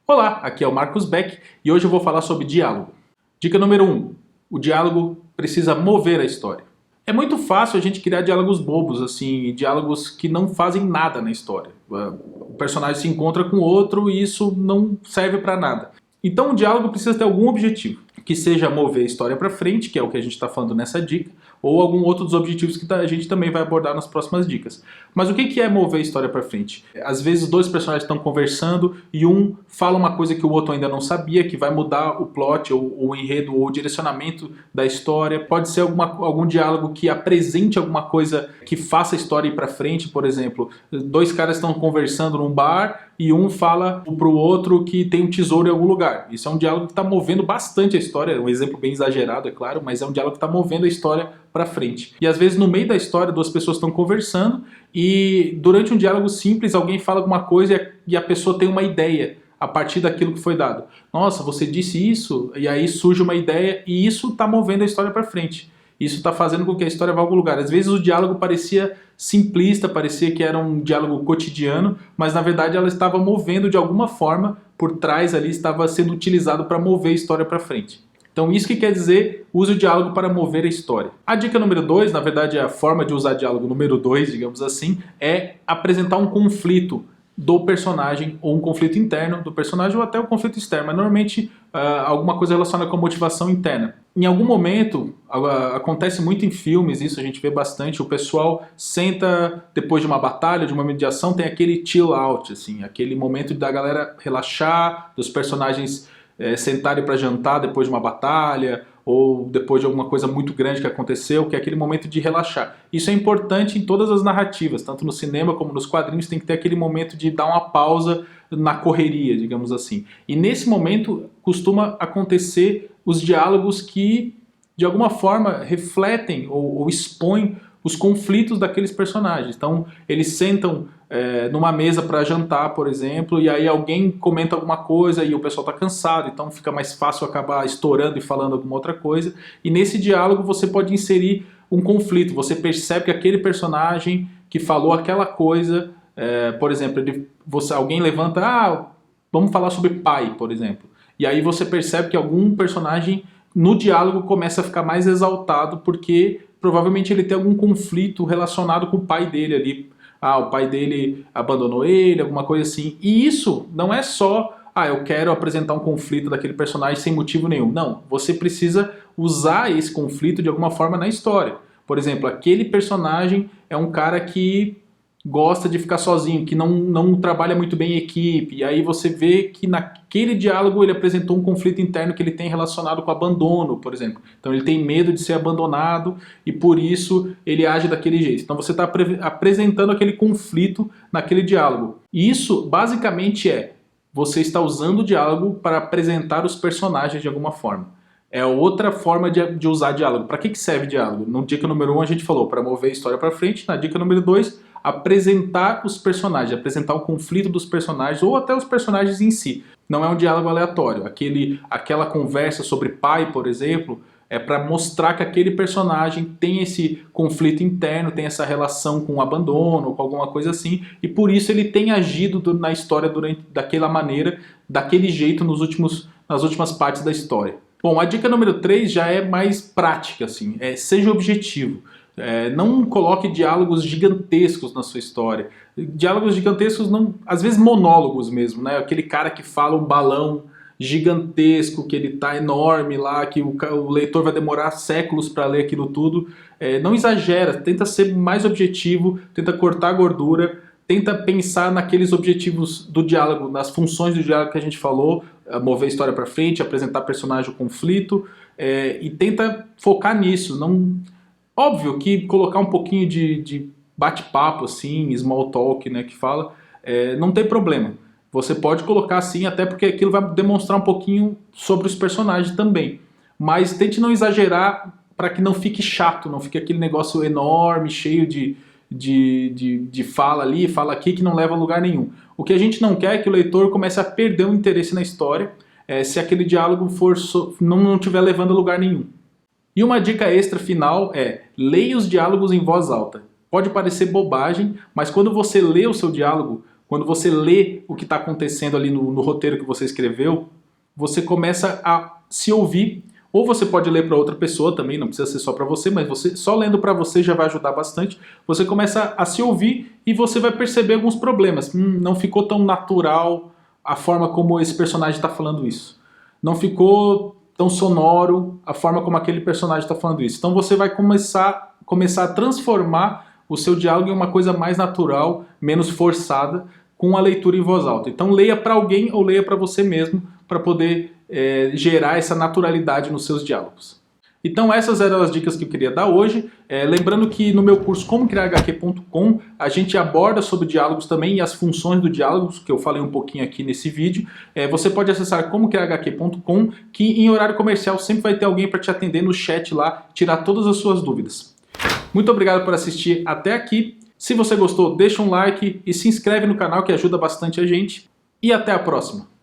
Olá, aqui é o Marcos Beck e hoje eu vou falar sobre diálogo. Dica número 1. O diálogo precisa mover a história. É muito fácil a gente criar diálogos bobos, assim, diálogos que não fazem nada na história. O personagem se encontra com outro e isso não serve para nada. Então o diálogo precisa ter algum objetivo, que seja mover a história para frente, que é o que a gente está falando nessa dica, ou algum outro dos objetivos que a gente também vai abordar nas próximas dicas. Mas o que é mover a história para frente? Às vezes dois personagens estão conversando e um fala uma coisa que o outro ainda não sabia, que vai mudar o plot, ou o enredo, ou o direcionamento da história. Pode ser algum diálogo que apresente alguma coisa que faça a história ir para frente, por exemplo. Dois caras estão conversando num bar e um fala pro outro que tem um tesouro em algum lugar. Isso é um diálogo que está movendo bastante a história, um exemplo bem exagerado, é claro, mas é um diálogo que está movendo a história para frente. E às vezes no meio da história duas pessoas estão conversando e durante um diálogo simples alguém fala alguma coisa e a pessoa tem uma ideia a partir daquilo que foi dado. Nossa, você disse isso, e aí surge uma ideia e isso está movendo a história para frente. Isso está fazendo com que a história vá a algum lugar. Às vezes o diálogo parecia simplista, parecia que era um diálogo cotidiano, mas na verdade ela estava movendo de alguma forma, por trás ali estava sendo utilizado para mover a história para frente. Então isso que quer dizer, use o diálogo para mover a história. A dica número 2, na verdade a forma de usar diálogo número 2, digamos assim, é apresentar um conflito do personagem, ou um conflito interno do personagem, ou até um conflito externo, mas normalmente alguma coisa relacionada com a motivação interna. Em algum momento, acontece muito em filmes, isso a gente vê bastante, o pessoal senta depois de uma batalha, de uma mediação, tem aquele chill out, assim, aquele momento da galera relaxar, dos personagens sentarem para jantar depois de uma batalha, ou depois de alguma coisa muito grande que aconteceu, que é aquele momento de relaxar. Isso é importante em todas as narrativas, tanto no cinema como nos quadrinhos, tem que ter aquele momento de dar uma pausa na correria, digamos assim. E nesse momento costuma acontecer os diálogos que, de alguma forma, refletem ou expõem os conflitos daqueles personagens. Então, eles sentam numa mesa para jantar, por exemplo, e aí alguém comenta alguma coisa e o pessoal está cansado, então fica mais fácil acabar estourando e falando alguma outra coisa. E nesse diálogo você pode inserir um conflito. Você percebe que aquele personagem que falou aquela coisa, por exemplo, alguém levanta, vamos falar sobre pai, por exemplo. E aí você percebe que algum personagem no diálogo começa a ficar mais exaltado porque provavelmente ele tem algum conflito relacionado com o pai dele ali. O pai dele abandonou ele, alguma coisa assim. E isso não é só, eu quero apresentar um conflito daquele personagem sem motivo nenhum. Não, você precisa usar esse conflito de alguma forma na história. Por exemplo, aquele personagem é um cara que gosta de ficar sozinho, que não trabalha muito bem em equipe, e aí você vê que naquele diálogo ele apresentou um conflito interno que ele tem relacionado com abandono, por exemplo. Então ele tem medo de ser abandonado e por isso ele age daquele jeito. Então você está apresentando aquele conflito naquele diálogo. E isso basicamente você está usando o diálogo para apresentar os personagens de alguma forma. É outra forma de usar diálogo. Para que serve diálogo? Na dica número 1 a gente falou para mover a história para frente. Na dica número 2, apresentar os personagens, apresentar o conflito dos personagens ou até os personagens em si. Não é um diálogo aleatório. Aquela conversa sobre pai, por exemplo, é para mostrar que aquele personagem tem esse conflito interno, tem essa relação com o abandono, com alguma coisa assim, e por isso ele tem agido na história daquela maneira, daquele jeito nas últimas partes da história. Bom, a dica número 3 já é mais prática, assim, seja objetivo. Não coloque diálogos gigantescos na sua história. Diálogos gigantescos, às vezes monólogos mesmo, né? Aquele cara que fala um balão gigantesco, que ele tá enorme lá, que o leitor vai demorar séculos para ler aquilo tudo. Não exagera, tenta ser mais objetivo, tenta cortar a gordura, tenta pensar naqueles objetivos do diálogo, nas funções do diálogo que a gente falou, mover a história para frente, apresentar personagem, o conflito, e tenta focar nisso. Óbvio que colocar um pouquinho de bate-papo, assim, small talk, né, que fala, não tem problema. Você pode colocar assim, até porque aquilo vai demonstrar um pouquinho sobre os personagens também. Mas tente não exagerar para que não fique chato, não fique aquele negócio enorme, cheio de fala ali, fala aqui, que não leva a lugar nenhum. O que a gente não quer é que o leitor comece a perder o interesse na história, se aquele diálogo não estiver levando a lugar nenhum. E uma dica extra final leia os diálogos em voz alta. Pode parecer bobagem, mas quando você lê o seu diálogo, quando você lê o que está acontecendo ali no roteiro que você escreveu, você começa a se ouvir, ou você pode ler para outra pessoa também, não precisa ser só para você, mas você só lendo para você já vai ajudar bastante. Você começa a se ouvir e você vai perceber alguns problemas. Não ficou tão natural a forma como esse personagem está falando isso. Não ficou tão sonoro a forma como aquele personagem está falando isso. Então você vai começar a transformar o seu diálogo em uma coisa mais natural, menos forçada, com a leitura em voz alta. Então leia para alguém ou leia para você mesmo, para poder gerar essa naturalidade nos seus diálogos. Então essas eram as dicas que eu queria dar hoje. Lembrando que no meu curso comocriarhq.com a gente aborda sobre diálogos também e as funções do diálogo, que eu falei um pouquinho aqui nesse vídeo. Você pode acessar comocriarhq.com, que em horário comercial sempre vai ter alguém para te atender no chat lá, tirar todas as suas dúvidas. Muito obrigado por assistir até aqui. Se você gostou, deixa um like e se inscreve no canal que ajuda bastante a gente. E até a próxima!